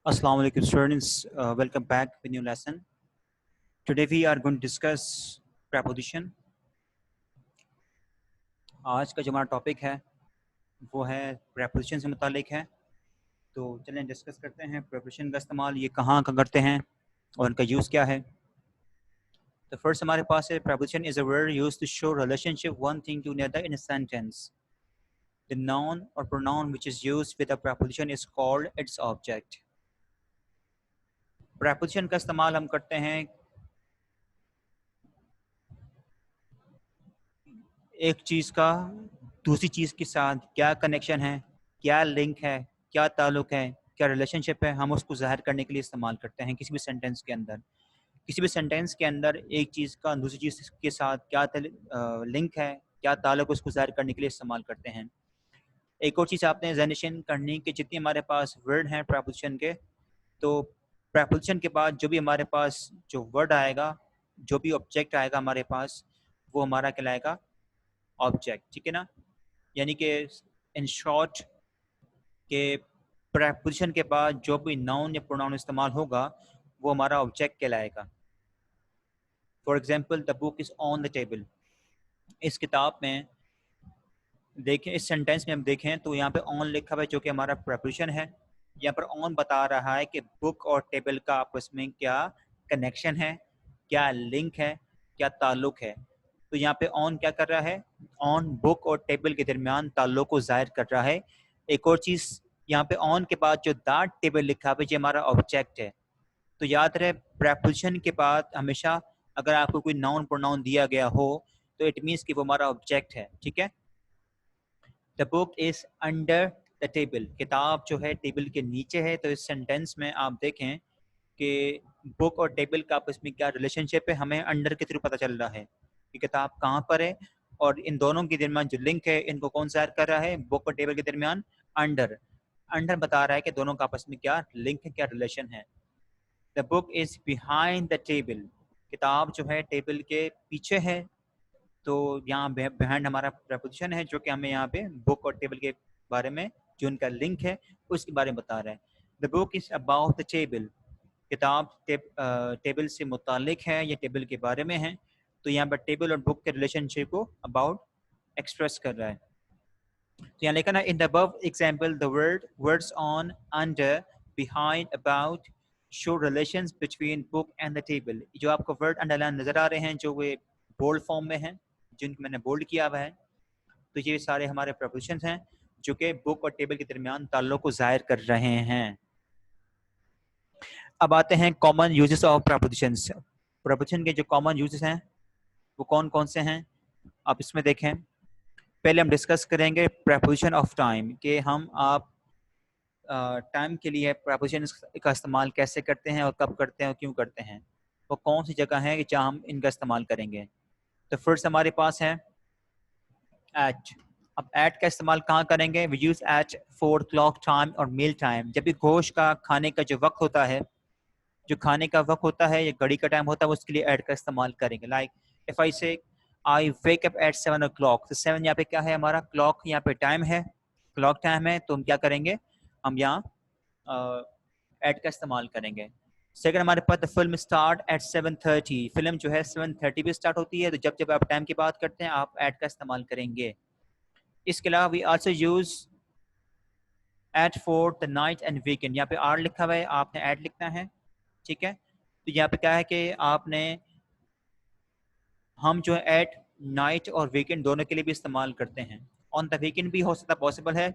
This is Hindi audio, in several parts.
Assalamu alaikum students, welcome back with new lesson. Today we are going to discuss preposition. आज का जो हमारा टॉपिक है वो है preposition से मुतालिक है। तो चलें डिस्कस करते हैं preposition का इस्तेमाल ये कहाँ करते हैं और इनका यूज़ क्या है। तो फर्स्ट हमारे पास है preposition is a word used to show relationship one thing to another in a sentence. The noun or pronoun which is used with a preposition is called its object. preposition का इस्तेमाल हम करते हैं एक चीज़ का दूसरी चीज़ के साथ क्या कनेक्शन है, क्या लिंक है, क्या ताल्लुक है, क्या रिलेशनशिप है, हम उसको ज़ाहिर करने के लिए इस्तेमाल करते हैं किसी भी सेंटेंस के अंदर। किसी भी सेंटेंस के अंदर एक चीज़ का दूसरी चीज़ के साथ क्या लिंक है, क्या ताल्लुक है, उसको ज़ाहिर करने के लिए इस्तेमाल करते हैं। एक और चीज़ आपने ज़हन करनी कि जितने हमारे पास वर्ड हैं प्रेपोजिशन के, तो प्रेपोजिशन के बाद जो भी हमारे पास जो वर्ड आएगा, जो भी ऑब्जेक्ट आएगा हमारे पास, वो हमारा कहलाएगा ऑब्जेक्ट। ठीक है ना, यानी कि इन शॉर्ट के प्रेपोजिशन के बाद जो भी नाउन या प्रोनाउन इस्तेमाल होगा वो हमारा ऑब्जेक्ट कहलाएगा। For example the book is on the table. इस किताब में देखें, इस सेंटेंस में हम देखें तो यहाँ पे ऑन लिखा हुआ है जो कि हमारा प्रेपोजिशन है। यहाँ पर ऑन बता रहा है कि बुक और टेबल का आपस में क्या कनेक्शन है, क्या लिंक है, क्या ताल्लुक है। तो यहाँ पे ऑन क्या कर रहा है, ऑन बुक और टेबल के दरमियान ताल्लुक को जाहिर कर रहा है। एक और चीज़ यहाँ पे ऑन के बाद जो दैट टेबल लिखा है ये हमारा ऑब्जेक्ट है। तो याद रहे प्रेपोजिशन के बाद हमेशा अगर आपको कोई नाउन प्रोनाउन दिया गया हो तो इट मीन्स कि वो हमारा ऑब्जेक्ट है। ठीक है, the book is under the table. किताब जो है टेबल के नीचे है। तो इस सेंटेंस में आप देखें कि बुक और टेबल का आपस में क्या रिलेशनशिप है, हमें अंडर के थ्रू पता चल रहा है कि किताब कहाँ पर है और इन दोनों के दरमियान जो लिंक है इनको कौन सा कर रहा है, बुक और टेबल के दरमियान अंडर। अंडर बता रहा है कि दोनों का आपस में क्या लिंक है, क्या रिलेशन है। The book is behind the table. किताब जो है टेबल के पीछे है। तो यहाँ बिहाइंड हमारा प्रपोजिशन है जो कि हमें यहाँ पे बुक और टेबल के बारे में जो उनका लिंक है उसके बारे में बता रहा है। The book is about the table. किताब टेबल से मुतालिक है या टेबल के बारे में है। तो यहाँ पर टेबल और बुक के रिलेशनशिप को अबाउट एक्सप्रेस कर रहा है। तो यहाँ लिखा ना, in the above example the words on, under, behind, about show relations between book and the table. जो आपको वर्ड अंडरलाइन नजर आ रहे हैं जो वे बोल्ड फॉर्म में हैं, जिनको मैंने बोल्ड किया हुआ है, तो ये सारे हमारे प्रपोजिशंस हैं जो कि बुक और टेबल के दरमियान ताल्लुक को जाहिर कर रहे हैं। अब आते हैं common uses of propositions. Preposition के जो कॉमन यूजेस हैं वो कौन कौन से हैं आप इसमें देखें। पहले हम डिस्कस करेंगे प्रपोजिशन ऑफ टाइम कि हम आप टाइम के लिए प्रपोजिशन का इस्तेमाल कैसे करते हैं और कब करते हैं और क्यों करते हैं, वो कौन सी जगह है कि जहाँ हम इनका इस्तेमाल करेंगे। तो फर्स्ट हमारे पास है एट। अब एट का इस्तेमाल कहाँ करेंगे, we use at for clock time और मील टाइम। जब भी गोश्त का खाने का जो वक्त होता है, जो खाने का वक्त होता है या घड़ी का टाइम होता है, उसके लिए एट का इस्तेमाल करेंगे। लाइक इफ आई से आई वेक अप एट 7 o'clock, तो 7 यहाँ पे क्या है, हमारा क्लॉक यहाँ पे टाइम है, क्लॉक टाइम है। तो हम क्या करेंगे, हम यहाँ एट का इस्तेमाल करेंगे। सेकंड हमारे पास the film start at 7:30। Film जो है 7:30 पे स्टार्ट होती है। तो जब जब आप टाइम की बात करते हैं आप एट का इस्तेमाल करेंगे। इसके अलावा we also use at for the night and weekend. यहाँ पे आर लिखा हुआ है, आपने एट लिखना है। ठीक है, तो यहाँ पे क्या है कि आपने, हम जो है एट नाइट और वीकेंड दोनों के लिए भी इस्तेमाल करते हैं। ऑन द वीकेंड भी हो सकता पॉसिबल है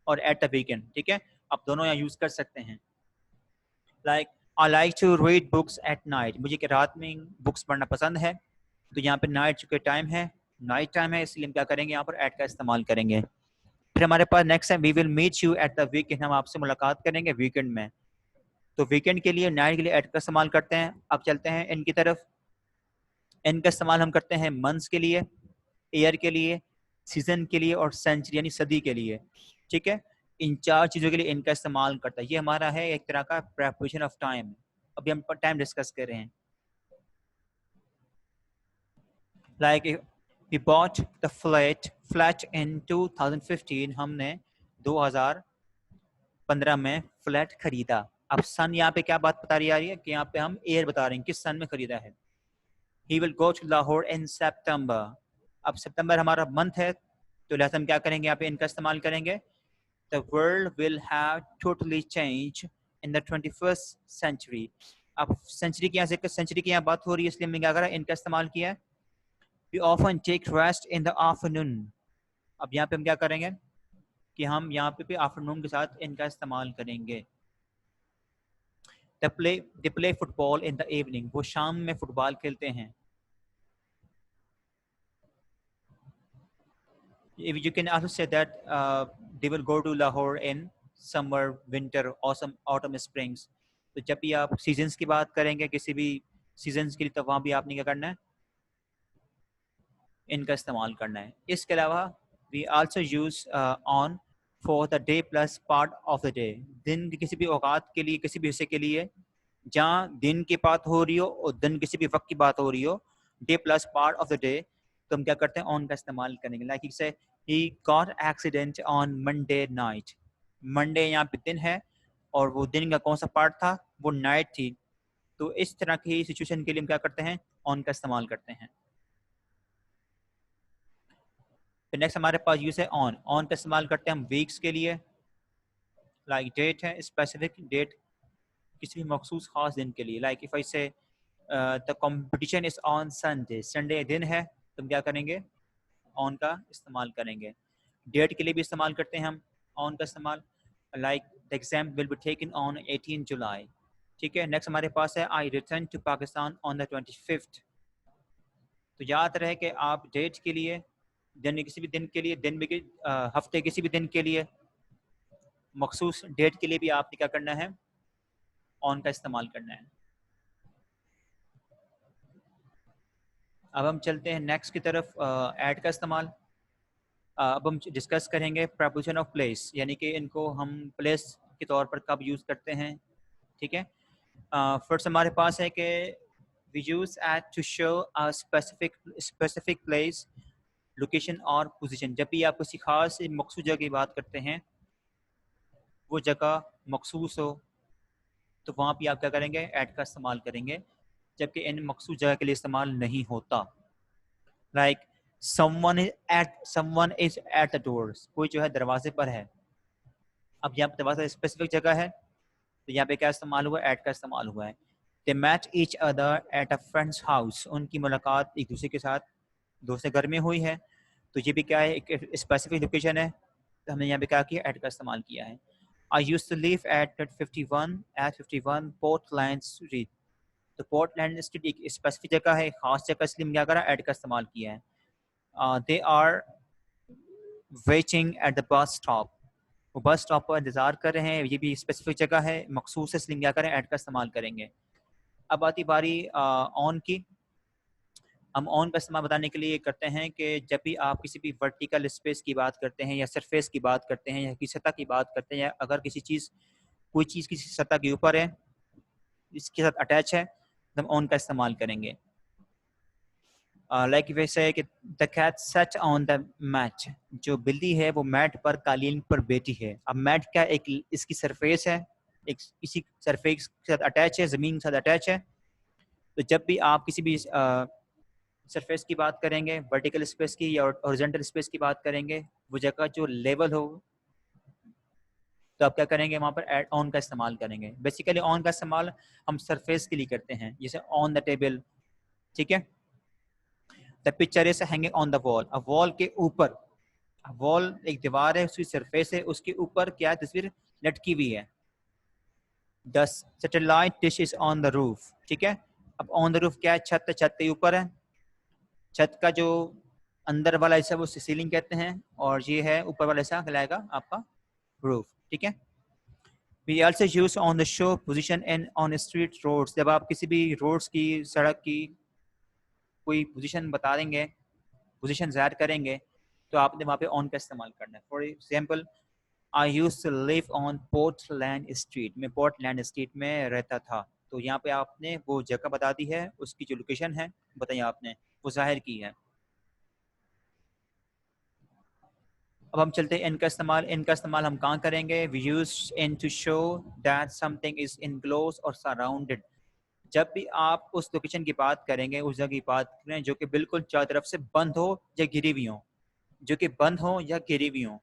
और एट द वीकेंड। ठीक है, आप दोनों यहाँ यूज कर सकते हैं। Like I like to read books at night. मुझे कि रात में बुक्स पढ़ना पसंद है। तो यहाँ पे नाइट चूँकि टाइम है, नाइट टाइम है, इसलिए हम क्या करेंगे, यहाँ पर एट का इस्तेमाल करेंगे। फिर हमारे पास नेक्स्ट है we will meet you at the weekend. हम आपसे मुलाकात करेंगे वीकेंड में। तो वीकेंड के लिए, नाइट के लिए एट का इस्तेमाल करते हैं। अब चलते हैं इनकी तरफ। इन का इस्तेमाल हम करते हैं मंथ्स के लिए, ईयर के लिए, सीजन के लिए और सेंचुरी यानी सदी के लिए। ठीक है, इन चार चीज़ों के लिए इनका इस्तेमाल करता है। ये हमारा है एक तरह का प्रेपोजिशन ऑफ टाइम। अभी हम टाइम डिस्कस कर रहे हैं। Like we bought the flat in 2015। हमने 2015 में फ्लैट खरीदा। अब सन यहाँ पे क्या बात बता रही आ रही है कि यहाँ पे हम एयर बता रहे हैं, किस सन में खरीदा है। He will go to Lahore in September. अब सितंबर हमारा मंथ है, तो लिहाजा हम क्या करेंगे, यहाँ पे इनका इस्तेमाल करेंगे। The world will have totally changed in the 21st century. अब सेंचुरी की यहाँ से सेंचुरी की यहाँ बात हो रही है, इसलिए हमने क्या करा, इनका इस्तेमाल किया है। We often take rest in the afternoon. अब यहाँ पे हम क्या करेंगे कि हम यहाँ पे भी आफ्टरनून के साथ इनका इस्तेमाल करेंगे। They play football in the evening. वो शाम में फुटबॉल खेलते हैं। You can also say that they will go to Lahore in summer, winter, autumn, springs. तो जब भी आप सीजन्स की बात करेंगे किसी भी सीजन्स के लिए, तो वहाँ भी आपने क्या करना है, इनका इस्तेमाल करना है। इसके अलावा we also use on for the day plus part of the day. दिन के किसी भी औकात के लिए, किसी भी हिस्से के लिए जहाँ दिन की बात हो रही हो और दिन किसी भी वक्त की बात हो रही हो, debt plus part of the day, तो हम क्या करते हैं, ऑन का इस्तेमाल करेंगे। लाइक से he got accident on Monday night. Monday यहाँ पे दिन है और वो दिन का कौन सा पार्ट था, वो नाइट थी। तो इस तरह की सिचुएशन के लिए हम क्या करते हैं, ऑन का इस्तेमाल करते हैं। फिर नेक्स्ट हमारे पास यूज है ऑन। ऑन का इस्तेमाल करते हैं हम वीक्स के लिए। लाइक डेट है, स्पेसिफिक डेट किसी भी मखसूस खास दिन के लिए। लाइक इफ आई से the competition is on Sunday, Sunday दिन है, तो हम क्या करेंगे, ऑन का इस्तेमाल करेंगे। डेट के लिए भी इस्तेमाल करते हैं हम ऑन का इस्तेमाल। Like the exam will be taken on 18 July. ठीक है। नेक्स्ट हमारे पास है I return to Pakistan on the 25th। तो याद रहे कि आप डेट के लिए, दिन किसी भी दिन के लिए, दिन में हफ्ते किसी भी दिन के लिए, मखसूस डेट के लिए भी आपने क्या करना है, ऑन का इस्तेमाल करना है। अब हम चलते हैं नेक्स्ट की तरफ, ऐड का इस्तेमाल। अब हम डिस्कस करेंगे प्रपोजिशन ऑफ प्लेस, यानी कि इनको हम प्लेस के तौर पर कब यूज़ करते हैं। ठीक है। फर्स्ट हमारे पास है कि we use at to show a specific place, location और पोजीशन। जब भी आप किसी खास मखसूस जगह की बात करते हैं, वो जगह मखसूस हो, तो वहाँ भी आप क्या करेंगे, एट का इस्तेमाल करेंगे, जबकि इन मखसूस जगह के लिए इस्तेमाल नहीं होता। Like someone is at the doors, कोई जो है दरवाजे पर है। अब यहाँ पे दरवाजा स्पेसिफिक जगह है, तो यहाँ पे क्या इस्तेमाल हुआ, एट का इस्तेमाल हुआ है। They met each other at a friend's house, उनकी मुलाकात एक दूसरे के साथ दोस्त के घर में हुई है। तो ये भी क्या है, एक स्पेसिफिक लोकेशन है, तो हमने यहाँ पे क्या किया, एट का इस्तेमाल किया है। I used to live at 51 Portland street. तो पोर्टलैंड स्ट्रीट एक स्पेसिफिक जगह है, खास जगह, इसलिए हम क्या करा, एट का इस्तेमाल किया है। They are waiting at the bus stop, वो बस स्टॉप पर इंतज़ार कर रहे हैं, ये भी स्पेसिफिक जगह है, मखसूस है, इसलिए क्या करें, एट का इस्तेमाल करेंगे। अब आती बारी ऑन की। हम ऑन का इस्तेमाल बताने के लिए करते हैं कि जब भी आप किसी भी वर्टिकल स्पेस की बात करते हैं, या सरफेस की बात करते हैं, या किसी सतह की बात करते हैं, या अगर कोई चीज़ किसी सतह के ऊपर है, इसके साथ अटैच है, तो हम ऑन का इस्तेमाल करेंगे। लाइक वैसे है कि the cat sat on the mat, जो बिल्ली है वो मैट पर, कालीन पर बैठी है। अब मैट क्या, एक इसकी सरफेस है, एक इसी सरफेस के साथ अटैच है, ज़मीन के साथ अटैच है। तो जब भी आप किसी भी सरफेस की बात करेंगे, वर्टिकल स्पेस की या हॉरिजॉन्टल स्पेस की बात करेंगे, वो जगह जो लेवल हो, तो आप क्या करेंगे, वहाँ पर एड ऑन का इस्तेमाल करेंगे। बेसिकली ऑन का इस्तेमाल हम सरफेस के लिए करते हैं, जैसे ऑन द टेबल। ठीक है। The picture is hanging on the wall, अब वॉल के ऊपर, वॉल एक दीवार है, उसकी सरफेस है, उसके ऊपर क्या तस्वीर लटकी हुई है। The satellite dish is on the roof. ठीक है। अब ऑन द रूफ क्या है, छत है, छत के ऊपर है। छत का जो अंदर वाला हिस्सा वो सीलिंग कहते हैं, और ये है ऊपर वाला हिस्सा कहलाएगा आपका रूफ। ठीक है। We also use on the show position and on street roads, जब आप किसी भी रोड्स की, सड़क की कोई पोजीशन बता देंगे, पोजीशन ज़ाहिर करेंगे, तो आपने वहाँ पे ऑन का इस्तेमाल करना है। For example, I use to live on Portland Street, मैं पोर्टलैंड स्ट्रीट में रहता था। तो यहाँ पे आपने वो जगह बता दी है, उसकी जो लोकेशन है बताइए आपने, वो जाहिर की है। अब हम चलते हैं इनका इस्तेमाल हम कहाँ करेंगे? We use in to show that something is enclose और सराउंडेड। जब भी आप उस लोकेशन की बात करेंगे, उस जगह की बात करें जो कि बिल्कुल चारों तरफ से बंद हो या घिरी हुई हो, जो कि बंद हो या घिरी हुई हो,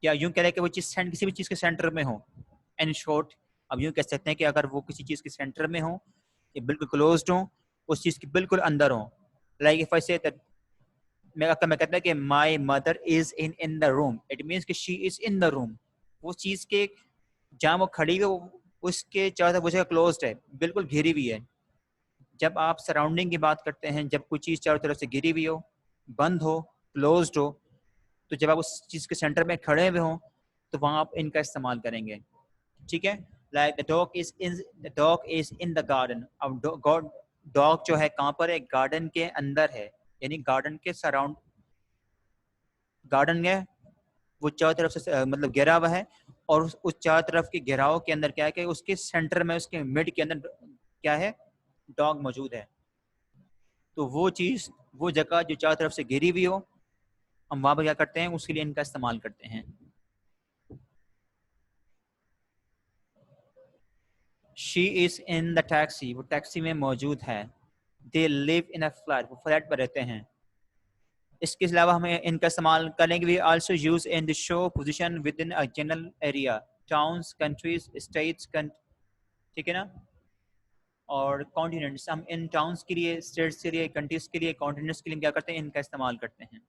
या यूं कह रहे कि वो चीज़ किसी भी चीज़ के सेंटर में हो। इन शॉर्ट अब यूं कह सकते हैं कि अगर वो किसी चीज़ के सेंटर में हो, ये बिल्कुल क्लोज्ड हो, उस चीज़ के बिल्कुल अंदर हो। Like if I say that, मैं कहता है कि my mother is in the room, it means कि she is in the room. वो चीज़ के जहाँ वो खड़ी है उसके चारों तरफ वो जगह क्लोज्ड है, बिल्कुल घिरी हुई है। जब आप सराउंडिंग की बात करते हैं, जब कोई चीज़ चारों तरफ से घिरी हुई हो, बंद हो, क्लोज्ड हो, तो जब आप उस चीज़ के सेंटर में खड़े हुए हों तो वहाँ आप इनका इस्तेमाल करेंगे। ठीक है? Like the dog is in the garden. अब डॉग जो है कहाँ पर है? गार्डन के अंदर है, यानी गार्डन के सराउंड, गार्डन है वो चारों तरफ से मतलब घेरा हुआ है, और उस चारों तरफ के घेराव के अंदर क्या है कि उसके सेंटर में, उसके मिड के अंदर क्या है? डॉग मौजूद है। तो वो चीज़, वो जगह जो चारों तरफ से घिरी हुई हो, हम वहाँ पर क्या करते हैं? उसके लिए इनका इस्तेमाल करते हैं। She is in the taxi, वो टैक्सी में मौजूद है। They live in a flat, वो फ्लैट पर रहते हैं। इसके अलावा हमें इनका इस्तेमाल करेंगे। We also use in the show position within a general area, towns, countries, states, ठीक है ना, और कॉन्टिनेंट्स। हम इन टाउन्स के लिए, स्टेट्स के लिए, कंट्रीज के लिए, कॉन्टिनेंट्स के लिए क्या करते हैं? इनका इस्तेमाल करते हैं।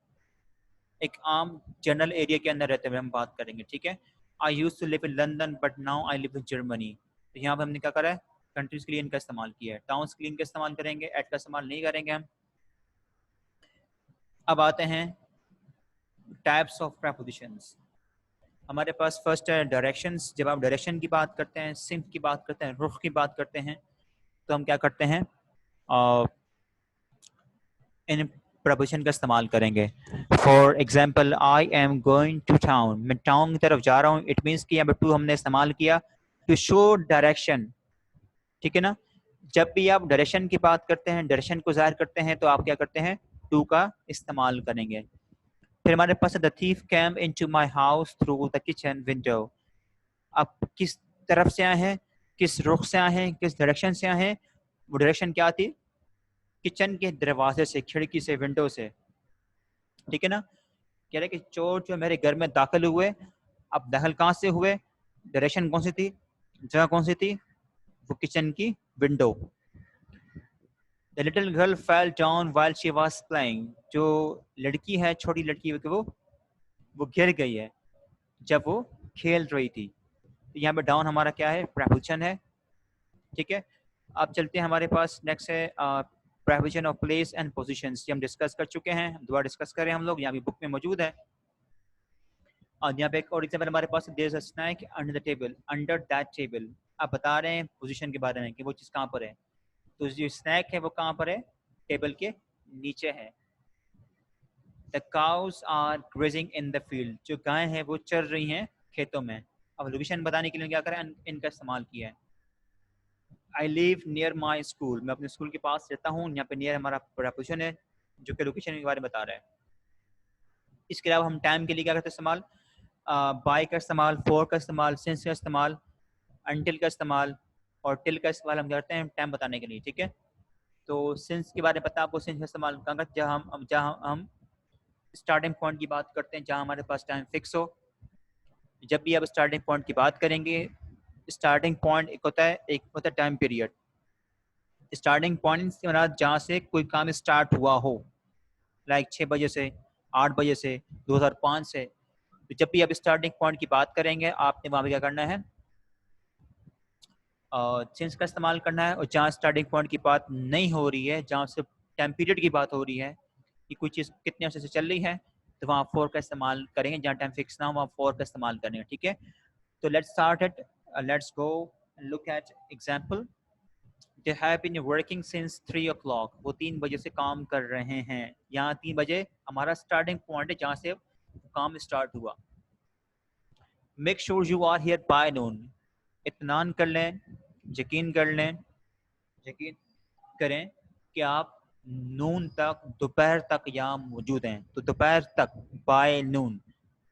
एक आम जनरल एरिया के अंदर रहते हुए हम बात करेंगे। ठीक है? I use to live in London but now I live in Germany. तो यहाँ पर हमने क्या करा है? कंट्रीज के लिए इनका इस्तेमाल किया है। टाउन्स के लिए इनका इस्तेमाल करेंगे, एट का इस्तेमाल नहीं करेंगे हम। अब आते हैं टाइप्स ऑफ प्रपोजिशंस। हमारे पास फर्स्ट है डायरेक्शंस। जब आप डायरेक्शन की बात करते हैं, सिम्त की बात करते हैं, रुख की बात करते हैं, तो हम क्या करते हैं? इन प्रपोजिशन का इस्तेमाल करेंगे। For example, I am going to town, मैं टाउन की तरफ जा रहा हूँ। इट मीन्स कि यहाँ पर टू हमने इस्तेमाल किया टू शो डायरेक्शन। ठीक है ना? जब भी आप डायरेक्शन की बात करते हैं, डायरेक्शन को जाहिर करते हैं, तो आप क्या करते हैं? टू का इस्तेमाल करेंगे। फिर हमारे पास the thief came into my house through the kitchen window. आप किस तरफ से आए हैं, किस रुख से आए हैं, किस डायरेक्शन से आए हैं? वो डायरेक्शन क्या थी? किचन के दरवाजे से, खिड़की से, विंडो से। ठीक है ना? कह रहे कि चोर जो मेरे घर में दाखिल हुए। अब दाखिल कहाँ से हुए? डायरेक्शन कौन सी थी? जगह कौन सी थी? वो किचन की window. The little girl fell down while she was playing. जो लड़की है, छोटी लड़की है, वो गिर गई है जब वो खेल रही थी। तो यहाँ पे डाउन हमारा क्या है? प्रेपोजिशन है। ठीक है? अब चलते हैं, हमारे पास नेक्स्ट है preposition of place and positions. ये हम डिस्कस कर चुके हैं, दोबारा डिस्कस करें हम लोग, यहाँ भी बुक में मौजूद है। और यहाँ पे एक और एग्जाम्पल हमारे पास, there is a snake under the table, under that table. आप बता रहे हैं पोजीशन के बारे में कि वो चीज़ कहाँ पर है। तो जो स्नैक है वो कहाँ पर है? टेबल के नीचे है। The cows are grazing in the field, जो गाय हैं वो चर रही हैं खेतों में। अब लोकेशन बताने के लिए क्या करें? इनका इस्तेमाल किया है। I live near my school, मैं अपने स्कूल के पास रहता हूँ। यहाँ पे नियर हमारा प्रपोजिशन है जो कि लोकेशन के बारे में बता रहा है। इसके अलावा हम टाइम के लिए क्या करते हैं इस्तेमाल? बाय का इस्तेमाल, फॉर का इस्तेमाल, सिंस का इस्तेमाल, अनटिल का इस्तेमाल, और टिल का इस्तेमाल हम करते हैं टाइम बताने के लिए। ठीक है? तो सिंस के बारे में पता आपको? सिंस का इस्तेमाल कहाँ करते हैं? जहाँ हम स्टार्टिंग पॉइंट की बात करते हैं, जहाँ हमारे पास टाइम फिक्स हो। जब भी आप स्टार्टिंग पॉइंट की बात करेंगे, स्टार्टिंग पॉइंट एक होता है टाइम पीरियड। स्टार्टिंग पॉइंट से मतलब जहाँ से कोई काम स्टार्ट हुआ हो, लाइक 6 बजे से, 8 बजे से, 2005 से। तो जब भी आप स्टार्टिंग पॉइंट की बात करेंगे, आपने वहाँ पे क्या करना है? सिंस का इस्तेमाल करना है। और जहाँ स्टार्टिंग पॉइंट की बात नहीं हो रही है, जहाँ से टाइम पीरियड की बात हो रही है कि कोई चीज़ कितने अर्से से चल रही है, तो वहाँ फॉर का इस्तेमाल करेंगे। जहाँ टाइम फिक्स ना हो वहाँ फॉर का इस्तेमाल करेंगे। ठीक है? तो let's start it, let's go look at example. They have been working since 3 o'clock, वो 3 बजे से काम कर रहे हैं। यहाँ 3 बजे हमारा स्टार्टिंग पॉइंट है जहाँ से काम स्टार्ट हुआ। Make sure you are here by noon, इत्मीनान कर लें, यकीन कर लें, यकीन करें कि आप नून तक, दोपहर तक यहाँ मौजूद हैं। तो दोपहर तक, बाय नून।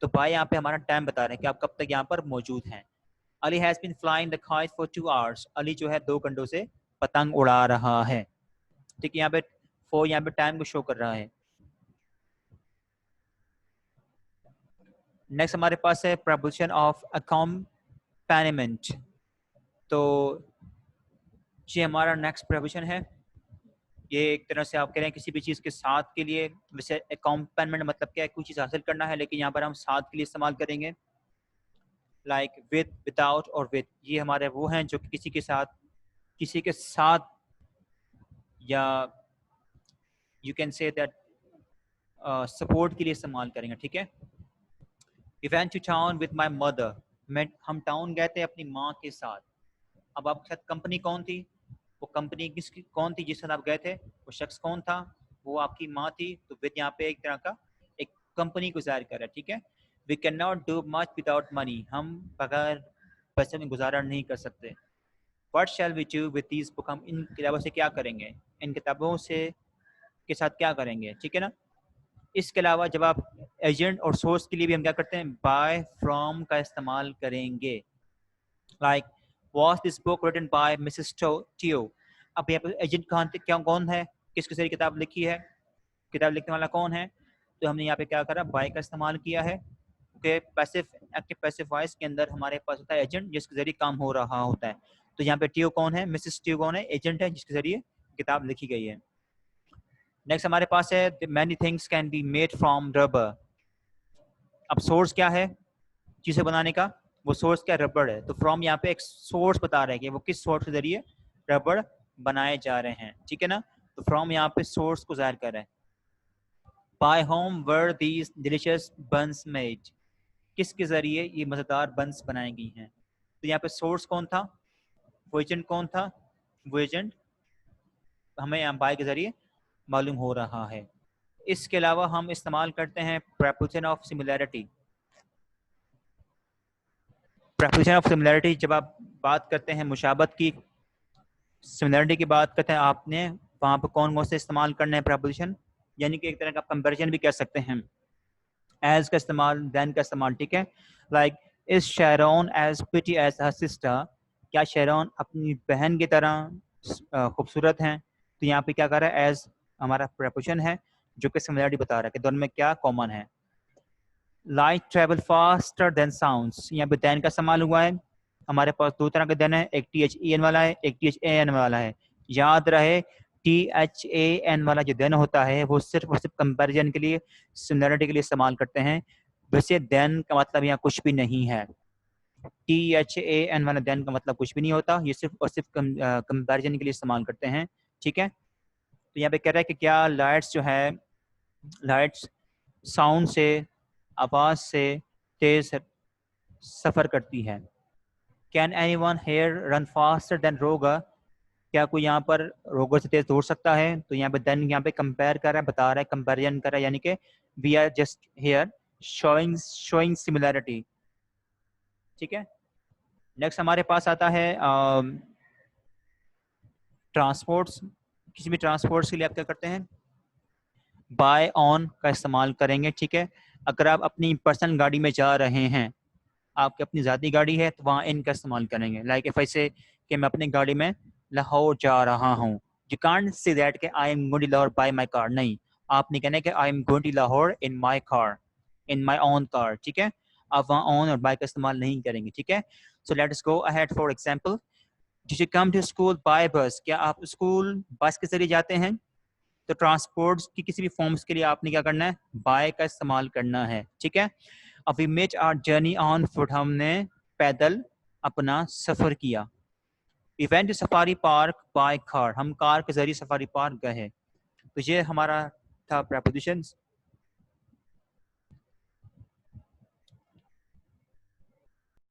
तो बाय यहाँ पे हमारा टाइम बता रहे हैं कि आप कब तक यहाँ पर मौजूद हैं। Ali has been flying the kite for 2 hours। Ali जो है 2 घंटों से पतंग उड़ा रहा है। ठीक है, यहाँ पे फॉर यहाँ पे टाइम को शो कर रहा है। नेक्स्ट हमारे पास है प्रपोजिशन ऑफ अकॉम्पैनिमेंट। तो ये हमारा नेक्स्ट प्रपोजिशन है। ये एक तरह से आप कह रहे हैं किसी भी चीज़ के साथ के लिए, वैसे अकॉम्पैनमेंट मतलब क्या है, कोई चीज़ हासिल करना है, लेकिन यहाँ पर हम साथ के लिए इस्तेमाल करेंगे। लाइक विद, विदाउट और विद, ये हमारे वो हैं जो किसी के साथ या you can say that support के लिए इस्तेमाल करेंगे। ठीक है, we went to town with my mother. हम टाउन गए थे अपनी माँ के साथ। अब आपके साथ कंपनी कौन थी? वो कंपनी किसकी कौन थी जिसके साथ आप गए थे? वो शख्स कौन था? वो आपकी माँ थी। तो विद यहाँ पे एक तरह का एक कंपनी को ज़ाहिर कर रहा है। ठीक है, we can not do much without money. हम बगैर पैसे में गुजारा नहीं कर सकते। What shall we do with these book. हम इन किताबों से क्या करेंगे? इन किताबों से के साथ क्या करेंगे? ठीक है ना। इसके अलावा जब आप एजेंट और सोर्स के लिए भी हम क्या करते हैं? बाय फ्रॉम का इस्तेमाल करेंगे। Like was this book written by Mrs Tio. अब यहाँ पर एजेंट कौन है? किसके जरिए किताब लिखी है? किताब लिखने वाला कौन है? तो हमने यहाँ पे क्या करा? बाय का इस्तेमाल किया है। Okay, passive active passive voice के अंदर हमारे पास होता है एजेंट जिसके जरिए काम हो रहा होता है। तो यहाँ पे टियो कौन है? मिसेस टियो कौन है? एजेंट है जिसके जरिए किताब लिखी गई है। नेक्स्ट हमारे पास है many things can be made from rubber. अब सोर्स क्या है चीज़ें बनाने का? वो सोर्स क्या? रबड़ है। तो फ्रॉम यहाँ पे एक सोर्स बता रहे हैं कि वो किस सोर्स के जरिए रबड़ बनाए जा रहे हैं। ठीक है ना, तो फ्रॉम यहाँ पे सोर्स को जाहिर कर रहे हैं। By whom were these delicious buns made. किसके जरिए ये मज़ेदार बंस बनाई गई हैं? तो यहाँ पे सोर्स कौन था? वो एजेंट कौन था? वो एजेंट हमें यहाँ बाय के जरिए मालूम हो रहा है। इसके अलावा हम इस्तेमाल करते हैं preposition of similarity. Preposition of similarity जब आप बात करते हैं मुशाबत की, सिमिलैरिटी की बात करते हैं, आपने वहाँ पर कौन से इस्तेमाल करने हैं प्रपोजिशन? यानी कि एक तरह का कंपैरिजन भी कह सकते हैं। एज का इस्तेमाल, देन का इस्तेमाल। ठीक है, like is Sharon as pretty as her sister. क्या शैरोन अपनी बहन की तरह खूबसूरत हैं? तो यहाँ पे क्या कर रहा है? एज हमारा प्रपोजिशन है जो कि सिमिलैरिटी बता रहा है कि दोनों में क्या कॉमन है। Light travel faster than sounds. यहाँ पे देन का इस्तेमाल हुआ है। हमारे पास दो तरह के देन है, एक THEN वाला है, एक THAN वाला है। याद रहे THAN वाला जो देन होता है वो सिर्फ कंपैरिजन के लिए, सिमिलरिटी के लिए इस्तेमाल करते हैं। वैसे देन का मतलब यहाँ कुछ भी नहीं है। THAN वाला देन का मतलब कुछ भी नहीं होता, ये सिर्फ और सिर्फ कंपैरिजन के लिए इस्तेमाल करते हैं। ठीक है, तो यहाँ पे कह रहा है कि क्या लाइट्स जो है, लाइट्स साउंड से, आवाज से तेज सफर करती है। Can anyone here run faster than Roger. क्या कोई यहाँ पर रोगर से तेज दौड़ सकता है? तो यहाँ पे देन यहाँ पे कंपेयर कर रहा है, बता रहा है, कंपेरिजन कर रहा है, यानी कि we are just here showing similarity. ठीक है, नेक्स्ट हमारे पास आता है ट्रांसपोर्ट्स। किसी भी ट्रांसपोर्ट्स के लिए आप क्या करते हैं? बाय ऑन का इस्तेमाल करेंगे। ठीक है, अगर आप अपनी पर्सनल गाड़ी में जा रहे हैं, आपकी अपनी ज़ाती गाड़ी है, तो वहाँ इन का इस्तेमाल करेंगे। लाइक इफ ऐसे कि मैं अपनी गाड़ी में लाहौर जा रहा हूँ, यू कांट से दैट कि I am going to Lahore by my car. नहीं, आपने कहना है कि I am going to Lahore in my car, in my own car. ठीक है, आप वहाँ ऑन और बाय का इस्तेमाल नहीं करेंगे। ठीक है, so let us go ahead. For example, did you come to school by bus. क्या आप स्कूल बस के जरिए जाते हैं? तो ट्रांसपोर्ट की किसी भी फॉर्म्स के लिए आपने क्या करना है? बाय का इस्तेमाल करना है। ठीक है, अब we made our journey on foot. हमने पैदल अपना सफर किया। We went to safari park by car. हम कार के जरिए सफारी पार्क गए। तो ये हमारा था प्रपोजिशंस।